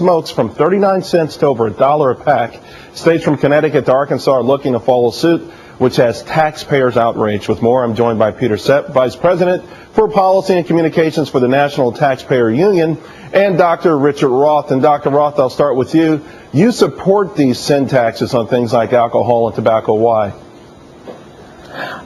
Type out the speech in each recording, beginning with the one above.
smokes from 39 cents to over $1 a pack. States from Connecticut to Arkansas are looking to follow suit, which has taxpayers outraged. With more, I'm joined by Peter Sepp, Vice President for Policy and Communications for the National Taxpayer Union, and Dr. Richard Roth. And Dr. Roth, I'll start with you. You support these sin taxes on things like alcohol and tobacco. Why?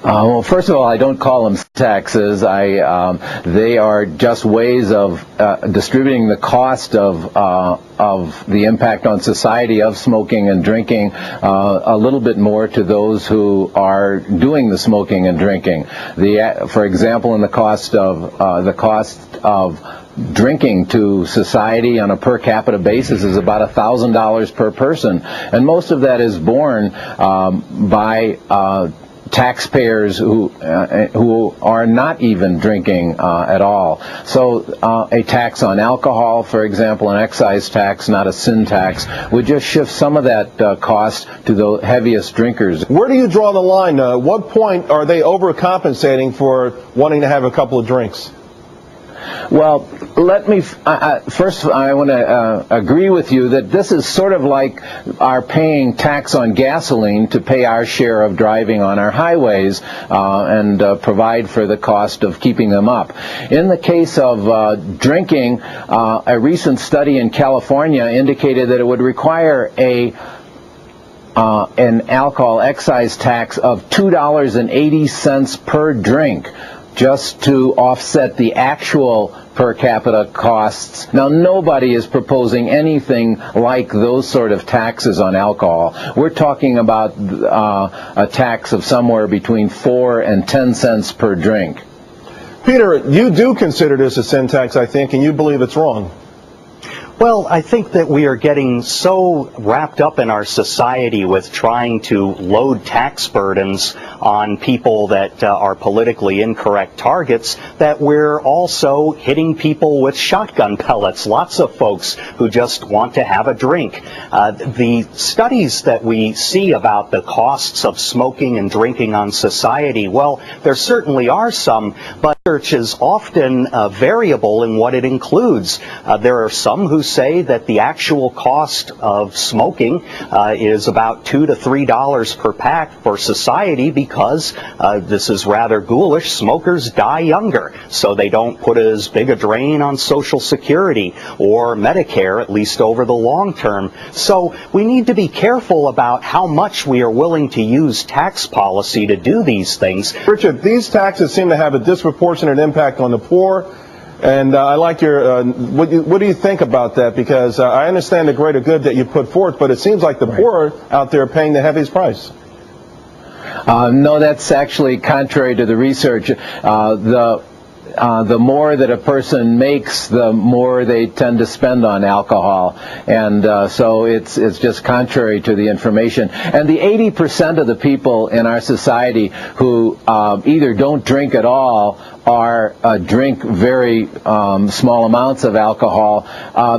Well, first of all, I don't call them taxes. They are just ways of distributing the cost of the impact on society of smoking and drinking a little bit more to those who are doing the smoking and drinking. For example, in the cost of drinking to society on a per capita basis is about $1,000 per person, and most of that is borne by taxpayers who are not even drinking at all. So a tax on alcohol, for example, an excise tax, not a sin tax, would just shift some of that cost to the heaviest drinkers. Where do you draw the line? At what point are they overcompensating for wanting to have a couple of drinks? Well, let me first, I want to agree with you that this is sort of like our paying tax on gasoline to pay our share of driving on our highways and provide for the cost of keeping them up. In the case of drinking, a recent study in California indicated that it would require an alcohol excise tax of $2.80 per drink just to offset the actual per capita costs. Now, nobody is proposing anything like those sort of taxes on alcohol. We're talking about a tax of somewhere between 4 and 10 cents per drink. Peter, you do consider this a sin tax, I think, and you believe it's wrong. Well, I think that we are getting so wrapped up in our society with trying to load tax burdens on people that are politically incorrect targets that we're also hitting people with shotgun pellets. Lots of folks who just want to have a drink. The studies that we see about the costs of smoking and drinking on society, well, there certainly are some, but research is often variable in what it includes. There are some who say that the actual cost of smoking is about $2 to $3 per pack for society because this is rather ghoulish. Smokers die younger, so they don't put as big a drain on Social Security or Medicare, at least over the long term. So we need to be careful about how much we are willing to use tax policy to do these things. Richard, these taxes seem to have a disproportionate impact on the poor. And I like your, what do you think about that? Because I understand the greater good that you put forth, but it seems like the poor out there are paying the heaviest price. No, that's actually contrary to the research. The more that a person makes, the more they tend to spend on alcohol, and so it's just contrary to the information. And the 80% of the people in our society who either don't drink at all or drink very small amounts of alcohol,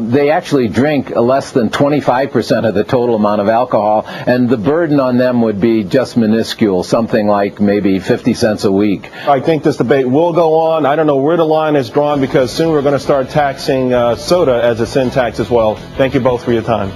they actually drink less than 25% of the total amount of alcohol, and the burden on them would be just minuscule, something like maybe 50 cents a week. I think this debate will go on. I don't know where the line is drawn because soon we're going to start taxing soda as a sin tax as well. Thank you both for your time.